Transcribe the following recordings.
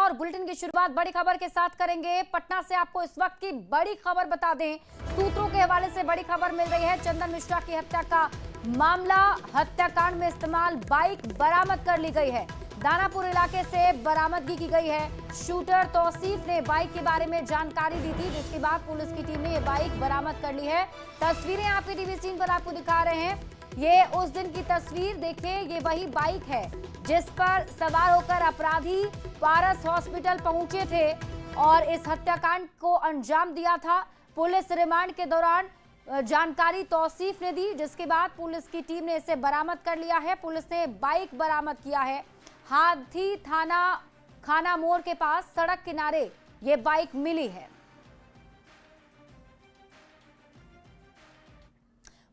और बुलेटिन की शुरुआत बड़ी खबर के साथ करेंगे। पटना से आपको इस वक्त की बड़ी खबर बता दें। सूत्रों के हवाले से बड़ी खबर मिल रही है। चंदन मिश्रा की हत्या का मामला, हत्याकांड में इस्तेमाल बाइक बरामद कर ली गई है। दानापुर इलाके से बरामदगी की गई है। शूटर तौसीफ ने बाइक के बारे में जानकारी दी थी, जिसके बाद पुलिस की टीम ने ये बाइक बरामद कर ली है। तस्वीरें आपकी टीवी स्क्रीन पर आपको दिखा रहे हैं। ये उस दिन की तस्वीर देखिए, ये वही बाइक है जिस पर सवार होकर अपराधी पारस हॉस्पिटल पहुंचे थे और इस हत्याकांड को अंजाम दिया था। पुलिस रिमांड के दौरान जानकारी तौसीफ ने दी, जिसके बाद पुलिस की टीम ने इसे बरामद कर लिया है। पुलिस ने बाइक बरामद किया है। हाथी थाना खाना मोड़ के पास सड़क किनारे ये बाइक मिली है।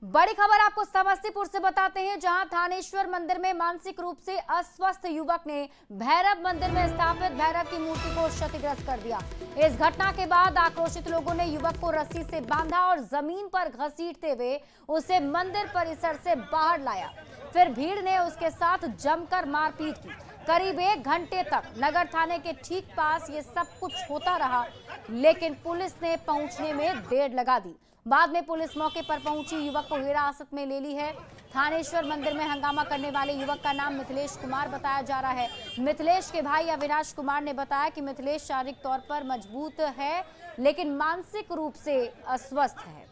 बड़ी खबर आपको समस्तीपुर से बताते हैं, जहां थानेश्वर मंदिर में मानसिक रूप से अस्वस्थ युवक ने भैरव मंदिर में स्थापित भैरव की मूर्ति को क्षतिग्रस्त कर दिया। इस घटना के बाद आक्रोशित लोगों ने युवक को रस्सी से बांधा और जमीन पर घसीटते हुए उसे मंदिर परिसर से बाहर लाया। फिर भीड़ ने उसके साथ जमकर मारपीट की। करीब 1 घंटे तक नगर थाने के ठीक पास ये सब कुछ होता रहा, लेकिन पुलिस ने पहुंचने में देर लगा दी। बाद में पुलिस मौके पर पहुंची, युवक को हिरासत में ले ली है। थानेश्वर मंदिर में हंगामा करने वाले युवक का नाम मिथिलेश कुमार बताया जा रहा है। मिथिलेश के भाई अविनाश कुमार ने बताया कि मिथिलेश शारीरिक तौर पर मजबूत है, लेकिन मानसिक रूप से अस्वस्थ है।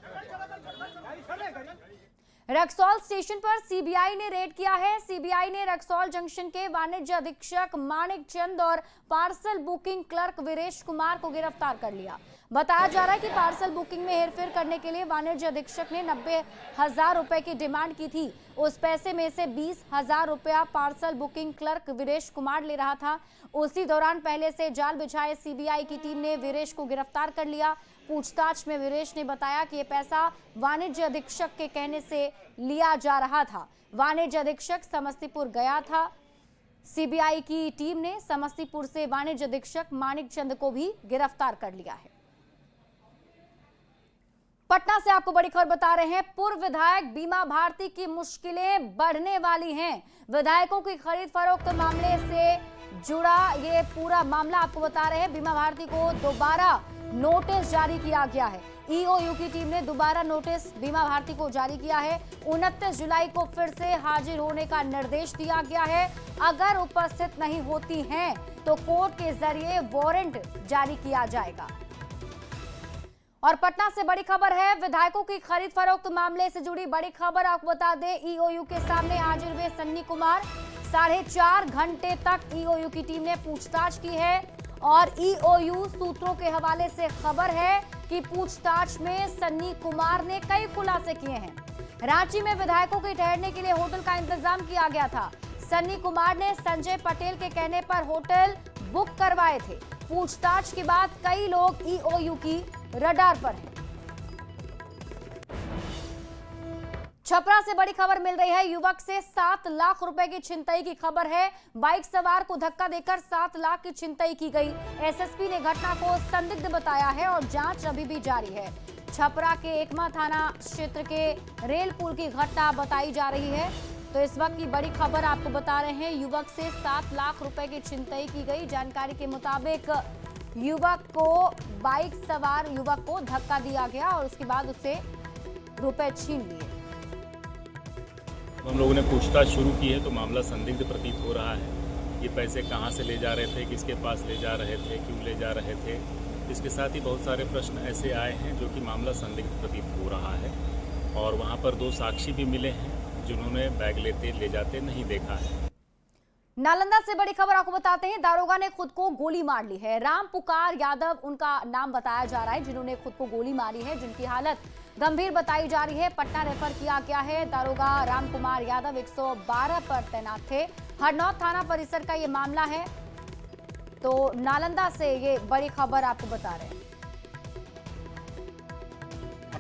रक्सौल स्टेशन पर सीबीआई ने रेड किया है। सीबीआई ने रक्सौल जंक्शन के वाणिज्य अधीक्षक माणिक चंद और parcel booking clerk Viresh Kumar को गिरफ्तार कर लिया। बताया जा रहा है कि पार्सल बुकिंग में हेरफेर करने के लिए वाणिज्य अधीक्षक ने 90,000 रुपए की डिमांड की थी। उस पैसे में से 20,000 रुपया parcel booking clerk Viresh Kumar ले रहा था। उसी दौरान पहले से जाल बिछाए सीबीआई की टीम ने वीरेश को गिरफ्तार कर लिया। पूछताछ में वीरेश ने बताया कि यह पैसा वाणिज्य अधीक्षक के कहने से लिया जा रहा था। वाणिज्य अधीक्षक समस्तीपुर गया था। सीबीआई की टीम ने समस्तीपुर से वाणिज्य अधीक्षक माणिक चंद को भी गिरफ्तार कर लिया है। पटना से आपको बड़ी खबर बता रहे हैं। पूर्व विधायक बीमा भारती की मुश्किलें बढ़ने वाली हैं। विधायकों की खरीद फरोख्त मामले से जुड़ा ये पूरा मामला आपको बता रहे हैं। बीमा भारती को दोबारा नोटिस जारी किया गया है। ईओयू की टीम ने दोबारा नोटिस बीमा भारती को जारी किया है। 29 जुलाई को फिर से हाजिर होने का निर्देश दिया गया है। अगर उपस्थित नहीं होती हैं तो कोर्ट के जरिए वारंट जारी किया जाएगा। और पटना से बड़ी खबर है, विधायकों की खरीद फरोख्त मामले से जुड़ी बड़ी खबर आपको बता दें। ईओयू के सामने हाजिर हुए सन्नी कुमार। 4.5 घंटे तक ईओयू की टीम ने पूछताछ की है और ईओयू सूत्रों के हवाले से खबर है कि पूछताछ में सन्नी कुमार ने कई खुलासे किए हैं। रांची में विधायकों के ठहरने के लिए होटल का इंतजाम किया गया था। सन्नी कुमार ने संजय पटेल के कहने पर होटल बुक करवाए थे। पूछताछ के बाद कई लोग ईओयू की रडार पर हैं। छपरा से बड़ी खबर मिल रही है। युवक से 7 लाख रुपए की छिनतई की खबर है। बाइक सवार को धक्का देकर 7 लाख की छिनतई की गई। एसएसपी ने घटना को संदिग्ध बताया है और जांच अभी भी जारी है। छपरा के एकमा थाना क्षेत्र के रेल पुल की घटना बताई जा रही है। तो इस वक्त की बड़ी खबर आपको बता रहे हैं, युवक से 7 लाख रुपए की छिनतई की गई। जानकारी के मुताबिक बाइक सवार युवक को धक्का दिया गया और उसके बाद उससे रुपए छीन लिए। हम लोगों ने पूछताछ शुरू की है तो मामला संदिग्ध प्रतीत हो रहा है। ये पैसे कहां से ले जा रहे थे, किसके पास ले जा रहे थे, क्यों ले जा रहे थे। इसके साथ ही बहुत सारे प्रश्न ऐसे आए हैं जो कि मामला संदिग्ध प्रतीत हो रहा है। और वहां पर 2 साक्षी भी मिले हैं जिन्होंने बैग ले जाते नहीं देखा है। नालंदा से बड़ी खबर आपको बताते हैं, दारोगा ने खुद को गोली मार ली है। राम पुकार यादव उनका नाम बताया जा रहा है, जिन्होंने खुद को गोली मारी है, जिनकी हालत गंभीर बताई जा रही है। पटना रेफर किया गया है। दारोगा राम कुमार यादव 112 पर तैनात थे। हरनौत थाना परिसर का ये मामला है। तो नालंदा से ये बड़ी खबर आपको बता रहे हैं।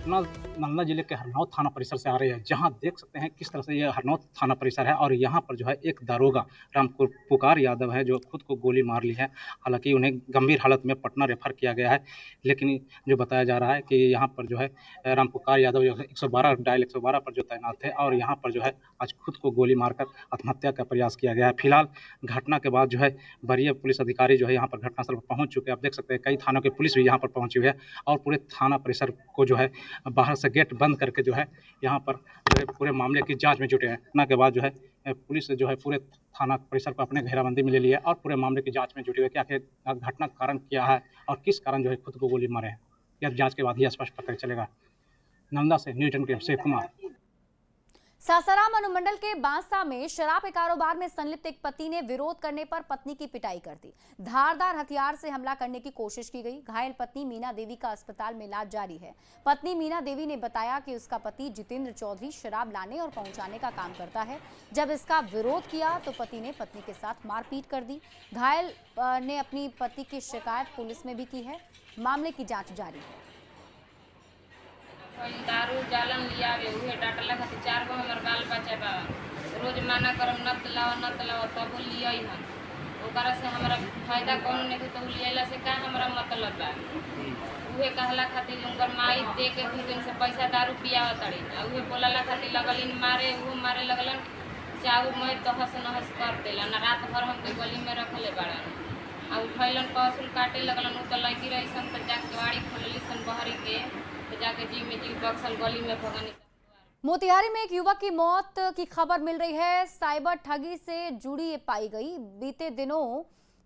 घटना नालंदा जिले के हरनौत थाना परिसर से आ रही है, जहां देख सकते हैं किस तरह से यह हरनौत थाना परिसर है और यहां पर जो है एक दारोगा राम पुकार यादव है जो खुद को गोली मार ली है। हालांकि उन्हें गंभीर हालत में पटना रेफर किया गया है, लेकिन जो बताया जा रहा है कि यहां पर जो है राम पुकार यादव जो है 112 डायल 112 पर जो तैनात थे और यहां पर जो है आज खुद को गोली मारकर आत्महत्या का प्रयास किया गया है। फिलहाल घटना के बाद जो है वरीय पुलिस अधिकारी जो है यहाँ पर घटनास्थल पर पहुंच चुके हैं। आप देख सकते हैं कई थानों की पुलिस भी यहाँ पर पहुंची हुई है और पूरे थाना परिसर को जो है बाहर से गेट बंद करके जो है यहाँ पर जो है पूरे मामले की जांच में जुटे हैं। घटना के बाद जो है पुलिस जो है पूरे थाना परिसर को अपने घेराबंदी में ले लिया है और पूरे मामले की जांच में जुटी हुई है कि आखिर घटना का कारण क्या है और किस कारण जो है खुद को गोली मारे हैं। यह जांच के बाद ही स्पष्ट पता चलेगा। नालंदा से न्यूज 10 के शिव कुमार। सासाराम अनुमंडल के बांसा में शराब के कारोबार में संलिप्त एक पति ने विरोध करने पर पत्नी की पिटाई कर दी। धारदार हथियार से हमला करने की कोशिश की गई। घायल पत्नी मीना देवी का अस्पताल में इलाज जारी है। पत्नी मीना देवी ने बताया कि उसका पति जितेंद्र चौधरी शराब लाने और पहुंचाने का काम करता है। जब इसका विरोध किया तो पति ने पत्नी के साथ मारपीट कर दी। घायल ने अपनी पति की शिकायत पुलिस में भी की है। मामले की जाँच जारी है। दारू जालन लिया उहे डाटला खातिर 4 गो हमर बाल बच्चा बा रोज माना करम नत लाओ तब लिया हम ओकरा से हमरा फायदा कौन नहीं तो लियाला से का हमरा मतलब बा उहे कहला खातिर उनकर माई दे के 2 दिन से पैसा दारू पियावत तड़ी उहे बोलाला खातिर लगलिन मारे वो मारे लगलन चाऊ मैं तहस नहस कर देलन। रात भर हमके गली में रखले बाड़न आ उठैलन पसूल काटे लगलन। उ तो लड़की रहीसन तो जाके गाड़ी खोलली सन बहरी के जाके जी में जी बक्सल गली में भगनी। मोतिहारी में एक युवक की मौत की खबर मिल रही है। साइबर ठगी से जुड़ी ये पाई गई। बीते दिनों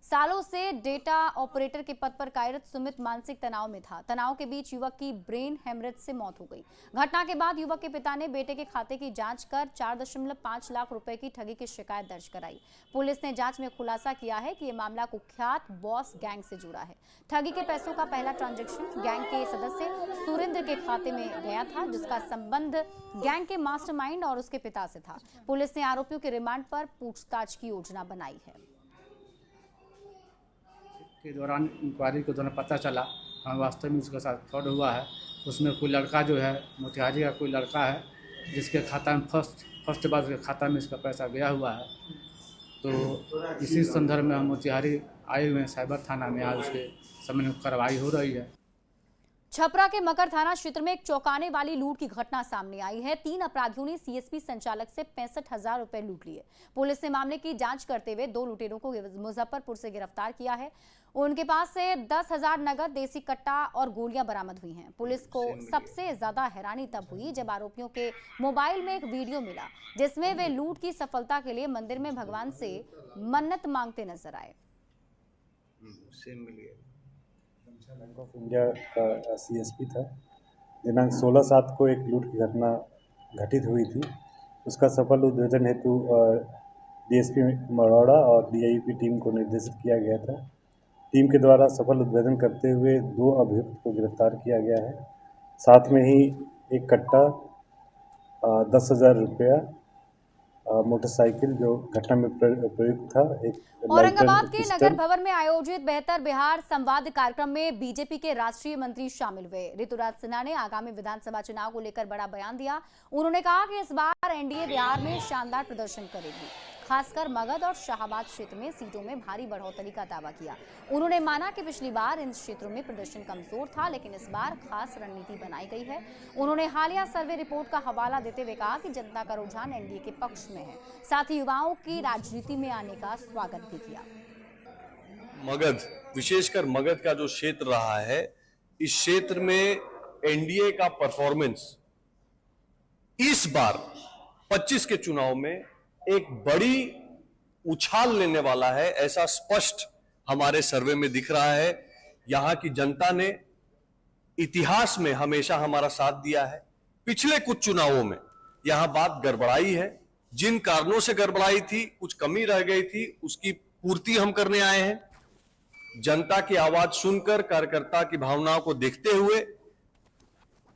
सालों से डेटा ऑपरेटर के पद पर कार्यरत सुमित मानसिक तनाव में था। तनाव के बीच युवक की ब्रेन हेमरेज से मौत हो गई। घटना के बाद युवक के पिता ने बेटे के खाते की जांच कर 4.5 लाख रुपए की ठगी की शिकायत दर्ज कराई। पुलिस ने जांच में खुलासा किया है कि यह मामला कुख्यात बॉस गैंग से जुड़ा है। ठगी के पैसों का पहला ट्रांजैक्शन गैंग के सदस्य सुरेंद्र के खाते में गया था, जिसका संबंध गैंग के मास्टरमाइंड और उसके पिता से था। पुलिस ने आरोपियों के रिमांड पर पूछताछ की योजना बनाई है। के दौरान इंक्वायरी के दौरान पता चला हमें वास्तव में उसके साथ फ्रॉड हुआ है। उसमें कोई लड़का जो है मोतिहारी का कोई लड़का है जिसके खाता में फर्स्ट बार उसके खाता में इसका पैसा गया हुआ है। तो इसी संदर्भ में हम मोतिहारी आए हुए हैं साइबर थाना में। आज उसके समय कार्रवाई हो रही है। छपरा के मकर थाना क्षेत्र में एक चौंकाने वाली लूट की घटना सामने आई है। 3 अपराधियों ने सीएसपी संचालक से 65,000 रुपए लूट लिए। पुलिस ने मामले की जांच करते हुए 2 लुटेरों को मुजफ्फरपुर से गिरफ्तार किया है। उनके पास से 10,000 नगद, देसी कट्टा और गोलियां बरामद हुई हैं। पुलिस को सबसे ज्यादा हैरानी तब हुई जब आरोपियों के मोबाइल में एक वीडियो मिला जिसमें वे लूट की सफलता के लिए मंदिर में भगवान से मन्नत मांगते नजर आए। बैंक ऑफ इंडिया का सीएसपी था। दिनांक 16/7 को एक लूट की घटना घटित हुई थी। उसका सफल उद्भेदन हेतु डीएसपी मरौड़ा और डीआईपी टीम को निर्देशित किया गया था। टीम के द्वारा सफल उद्भेदन करते हुए 2 अभियुक्त को गिरफ्तार किया गया है। साथ में ही एक कट्टा, 10,000 रुपया, मोटरसाइकिल जो घटना में प्रयुक्त था, एक औरंगाबाद के नगर भवन में आयोजित बेहतर बिहार संवाद कार्यक्रम में बीजेपी के राष्ट्रीय मंत्री शामिल हुए। ऋतुराज सिन्हा ने आगामी विधानसभा चुनाव को लेकर बड़ा बयान दिया। उन्होंने कहा कि इस बार एनडीए बिहार में शानदार प्रदर्शन करेगी। खासकर मगध और शाहबाद क्षेत्र में सीटों में भारी बढ़ोतरी का दावा किया। उन्होंने माना कि पिछली बार इन क्षेत्रों में प्रदर्शन कमजोर था, लेकिन इस बार खास रणनीति बनाई गई है। उन्होंने हालिया सर्वे रिपोर्ट का हवाला देते हुए कहा कि जनता का रुझान एनडीए के पक्ष में है। साथ ही युवाओं की राजनीति में आने का स्वागत भी किया। मगध, विशेषकर मगध का जो क्षेत्र रहा है, इस क्षेत्र में एनडीए का परफॉर्मेंस इस बार 25 के चुनाव में एक बड़ी उछाल लेने वाला है, ऐसा स्पष्ट हमारे सर्वे में दिख रहा है। यहां की जनता ने इतिहास में हमेशा हमारा साथ दिया है। पिछले कुछ चुनावों में यहां बात गड़बड़ाई है। जिन कारणों से गड़बड़ाई थी, कुछ कमी रह गई थी, उसकी पूर्ति हम करने आए हैं। जनता की आवाज सुनकर, कार्यकर्ता की भावनाओं को देखते हुए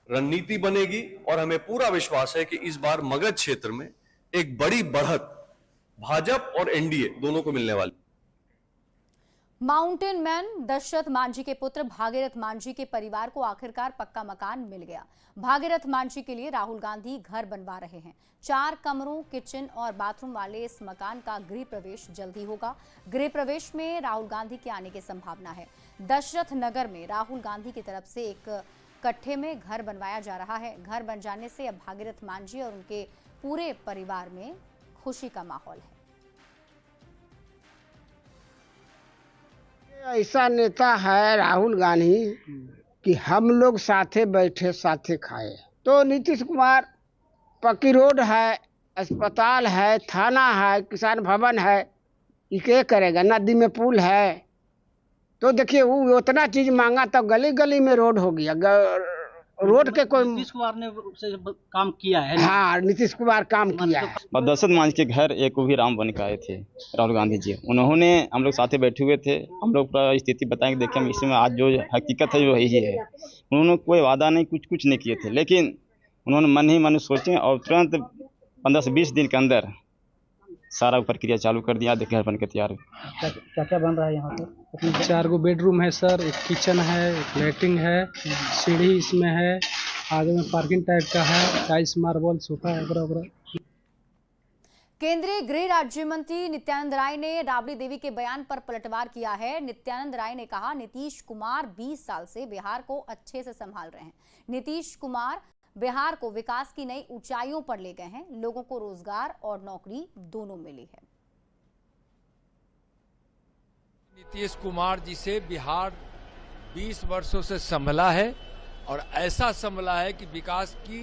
रणनीति बनेगी और हमें पूरा विश्वास है कि इस बार मगध क्षेत्र में एक बड़ी बढ़त भाजपा और एनडीए दोनों को मिलने वाली। माउंटेन मैन दशरथ मांझी के पुत्र भागीरथ मांझी के परिवार को आखिरकार पक्का मकान मिल गया। भागीरथ मांझी के लिए राहुल गांधी घर बनवा रहे हैं। 4 कमरों, किचन और बाथरूम वाले इस मकान का गृह प्रवेश जल्द ही होगा। गृह प्रवेश में राहुल गांधी के आने की संभावना है। दशरथ नगर में राहुल गांधी की तरफ से एक कट्ठे में घर बनवाया जा रहा है। घर बन जाने से अब भागीरथ मांझी और उनके पूरे परिवार में खुशी का माहौल है। ऐसा नेता है राहुल गांधी कि हम लोग साथे बैठे साथे खाए। तो नीतीश कुमार, पक्की रोड है, अस्पताल है, थाना है, किसान भवन है, ये क्या करेगा? नदी में पुल है। तो देखिए वो उतना चीज मांगा तो गली गली में रोड हो गया। रोड के कोई नीतीश कुमार ने से काम किया है। हाँ, नीतीश कुमार काम किया है। और दशरथ मांझी के घर एक वो भी राम बन के आए थे राहुल गांधी जी। उन्होंने, हम लोग साथ बैठे हुए थे, हम लोग पूरा स्थिति बताएंगे, देखें हम इसमें आज जो हकीकत है जो यही है। उन्होंने कोई वादा नहीं, कुछ नहीं किए थे, लेकिन उन्होंने मन ही मन सोचे और तुरंत 15 से 20 दिन के अंदर सारा प्रक्रिया चालू कर दिया। देखिए घर बन के तैयार है। क्या क्या बन रहा है यहाँ पर? 4 गो बेडरूम है सर, एक किचन है, एक लैट्रिन है, सीढ़ी इसमें है, आगे में पार्किंग टाइप का है, टाइल्स मार्बल सोफा है वगैरह। केंद्रीय गृह राज्य मंत्री नित्यानंद राय ने राबड़ी देवी के बयान पर पलटवार किया है। नित्यानंद राय ने कहा, नीतीश कुमार 20 साल से बिहार को अच्छे से संभाल रहे हैं। नीतीश कुमार बिहार को विकास की नई ऊंचाइयों पर ले गए हैं। लोगों को रोजगार और नौकरी दोनों मिली है। नीतीश कुमार जी से बिहार 20 वर्षों से संभला है और ऐसा संभला है कि विकास की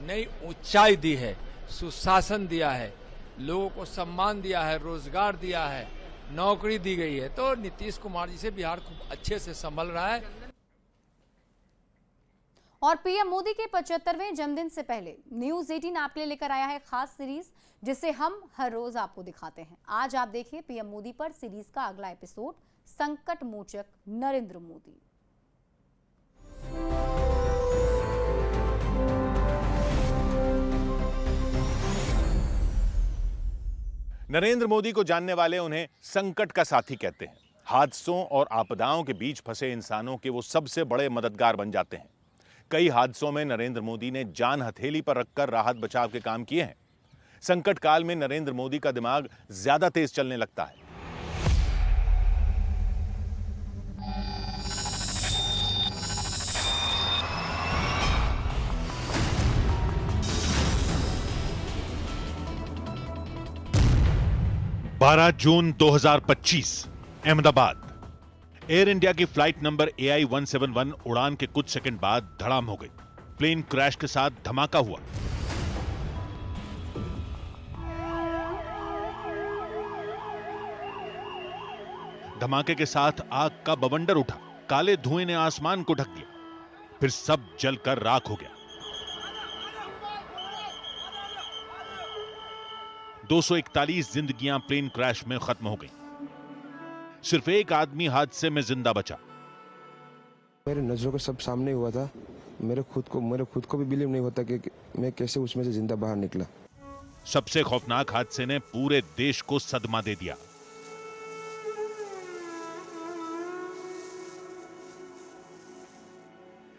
नई ऊंचाई दी है, सुशासन दिया है, लोगों को सम्मान दिया है, रोजगार दिया है, नौकरी दी गई है। तो नीतीश कुमार जी से बिहार खूब अच्छे से संभल रहा है। और पीएम मोदी के 75वें जन्मदिन से पहले न्यूज 18 आपके लिए लेकर आया है खास सीरीज, जिसे हम हर रोज आपको दिखाते हैं। आज आप देखिए पीएम मोदी पर सीरीज का अगला एपिसोड, संकट मोचक नरेंद्र मोदी। नरेंद्र मोदी को जानने वाले उन्हें संकट का साथी कहते हैं। हादसों और आपदाओं के बीच फंसे इंसानों के वो सबसे बड़े मददगार बन जाते हैं। कई हादसों में नरेंद्र मोदी ने जान हथेली पर रखकर राहत बचाव के काम किए हैं। संकट काल में नरेंद्र मोदी का दिमाग ज्यादा तेज चलने लगता है। बारह जून 2025 अहमदाबाद। एयर इंडिया की फ्लाइट नंबर AI 171 उड़ान के कुछ सेकंड बाद धड़ाम हो गई। प्लेन क्रैश के साथ धमाका हुआ। धमाके के साथ आग का बवंडर उठा। काले धुएं ने आसमान को ढक दिया, फिर सब जलकर राख हो गया। 241 जिंदगियां प्लेन क्रैश में खत्म हो गईं। सिर्फ एक आदमी हादसे में जिंदा बचा। मेरे नजरों के सब सामने हुआ था। मेरे खुद को भी बिलीव नहीं होता कि मैं कैसे उसमें से जिंदा बाहर निकला। सबसे खौफनाक हादसे ने पूरे देश को सदमा दे दिया।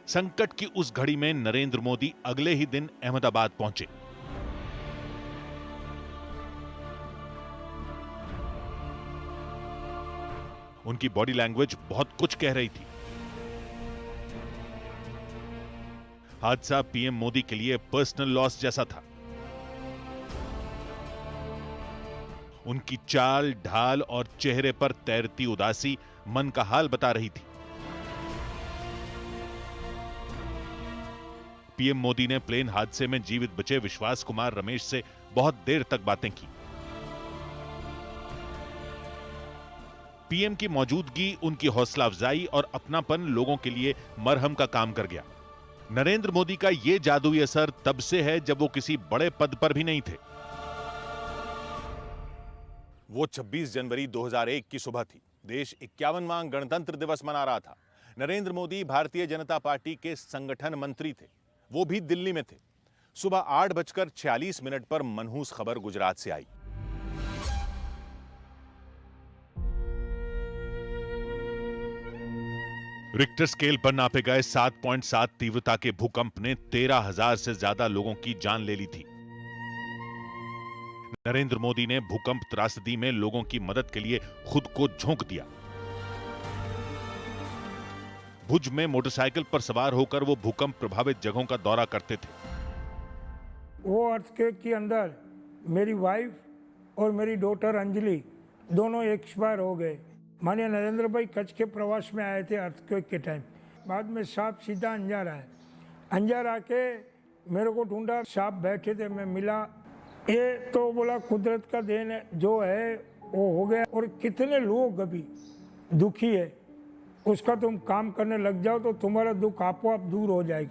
संकट की उस घड़ी में नरेंद्र मोदी अगले ही दिन अहमदाबाद पहुंचे। उनकी बॉडी लैंग्वेज बहुत कुछ कह रही थी। हादसा पीएम मोदी के लिए पर्सनल लॉस जैसा था। उनकी चाल ढाल और चेहरे पर तैरती उदासी मन का हाल बता रही थी। पीएम मोदी ने प्लेन हादसे में जीवित बचे विश्वास कुमार रमेश से बहुत देर तक बातें की। पीएम की मौजूदगी, उनकी हौसला अफजाई और अपनापन लोगों के लिए मरहम का काम कर गया। नरेंद्र मोदी का यह जादुई असर तब से है जब वो किसी बड़े पद पर भी नहीं थे। वो 26 जनवरी 2001 की सुबह थी। देश 51वां गणतंत्र दिवस मना रहा था। नरेंद्र मोदी भारतीय जनता पार्टी के संगठन मंत्री थे। वो भी दिल्ली में थे। सुबह 8:46 पर मनहूस खबर गुजरात से आई। रिक्टर स्केल पर नापे गए 7.7 तीव्रता के भूकंप ने 13,000 से ज्यादा लोगों की जान ले ली थी। नरेंद्र मोदी ने भूकंप त्रासदी में लोगों की मदद के लिए खुद को झोंक दिया। भुज में मोटरसाइकिल पर सवार होकर वो भूकंप प्रभावित जगहों का दौरा करते थे। वो अर्थक्वेक के अंदर मेरी वाइफ और मेरी डॉटर अंजलि दोनों एक्सपायर हो गए। माननीय नरेंद्र भाई कच्छ के प्रवास में आए थे अर्थक्वेक के टाइम। बाद में सांप सीधा अंजार आया। अंजार आके मेरे को ढूंढा, सांप बैठे थे, मैं मिला। ये तो बोला कुदरत का देन है, जो है वो हो गया। और कितने लोग अभी दुखी है, उसका तुम काम करने लग जाओ तो तुम्हारा दुख आपो आप दूर हो जाएगा।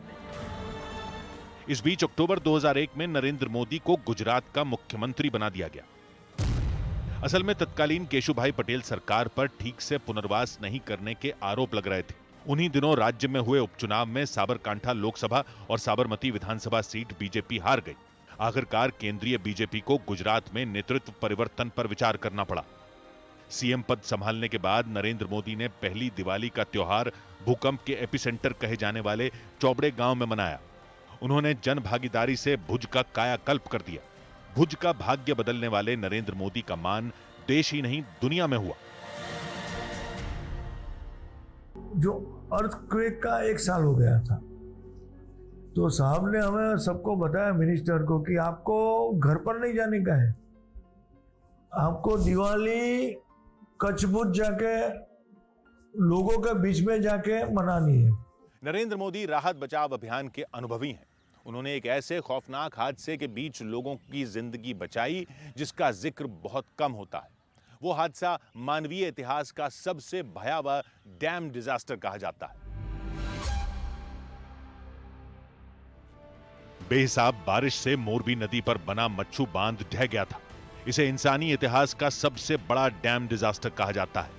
इस बीच अक्टूबर 2001 में नरेंद्र मोदी को गुजरात का मुख्यमंत्री बना दिया गया। असल में तत्कालीन केशुभाई पटेल सरकार पर ठीक से पुनर्वास नहीं करने के आरोप लग रहे थे। उन्हीं दिनों राज्य में हुए उपचुनाव में साबरकांठा लोकसभा और साबरमती विधानसभा सीट बीजेपी हार गई। आखिरकार केंद्रीय बीजेपी को गुजरात में नेतृत्व परिवर्तन पर विचार करना पड़ा। सीएम पद संभालने के बाद नरेंद्र मोदी ने पहली दिवाली का त्योहार भूकंप के एपिसेंटर कहे जाने वाले चौबड़े गांव में मनाया। उन्होंने जन भागीदारी से भुज का कायाकल्प कर दिया। भुज का भाग्य बदलने वाले नरेंद्र मोदी का मान देश ही नहीं दुनिया में हुआ। जो अर्थक्वेक का 1 साल हो गया था, तो साहब ने हमें सबको बताया, मिनिस्टर को, कि आपको घर पर नहीं जाने का है, आपको दिवाली कच्छ भुज जाके लोगों के बीच में जाके मनानी है। नरेंद्र मोदी राहत बचाव अभियान के अनुभवी हैं। उन्होंने एक ऐसे खौफनाक हादसे के बीच लोगों की जिंदगी बचाई जिसका जिक्र बहुत कम होता है। वो हादसा मानवीय इतिहास का सबसे भयावह डैम डिजास्टर कहा जाता है। बेहिसाब बारिश से मोरबी नदी पर बना मच्छू बांध ढह गया था। इसे इंसानी इतिहास का सबसे बड़ा डैम डिजास्टर कहा जाता है।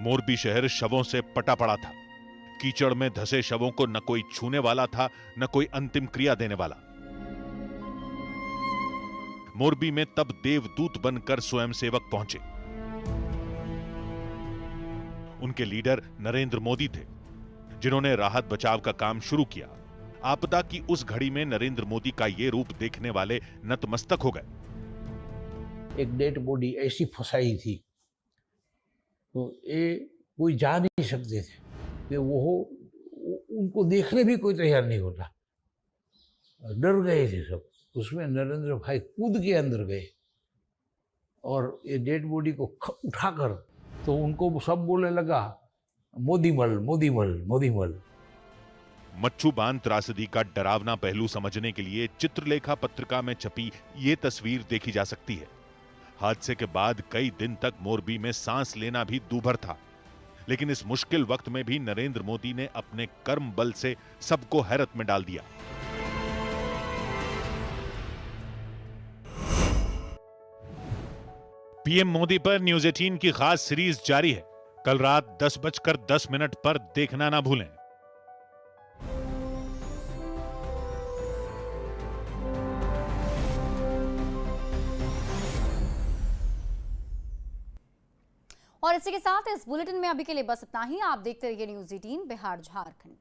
मोरबी शहर शवों से पटा पड़ा था। कीचड़ में धसे शवों को न कोई छूने वाला था, न कोई अंतिम क्रिया देने वाला। मोरबी में तब देवदूत बनकर स्वयंसेवक पहुंचे। उनके लीडर नरेंद्र मोदी थे, जिन्होंने राहत बचाव का काम शुरू किया। आपदा की उस घड़ी में नरेंद्र मोदी का ये रूप देखने वाले नतमस्तक हो गए। एक डेड बॉडी ऐसी फंसाई थी, तो ये कोई जा नहीं सकते थे कि वो उनको देखने भी कोई तैयार नहीं होता। डर गए थे सब। उसमें नरेंद्र भाई कूद के अंदर गए और ये डेड बॉडी को उठाकर, तो उनको सब बोलने लगा, मोदीमल मोदीमल मोदीमल। मच्छू बांध त्रासदी का डरावना पहलू समझने के लिए चित्रलेखा पत्रिका में छपी ये तस्वीर देखी जा सकती है। हादसे के बाद कई दिन तक मोरबी में सांस लेना भी दूभर था, लेकिन इस मुश्किल वक्त में भी नरेंद्र मोदी ने अपने कर्म बल से सबको हैरत में डाल दिया। पीएम मोदी पर न्यूज 18 की खास सीरीज जारी है। कल रात 10:10 पर देखना ना भूलें। और इसी के साथ इस बुलेटिन में अभी के लिए बस इतना ही। आप देखते रहिए न्यूज 18 बिहार झारखंड।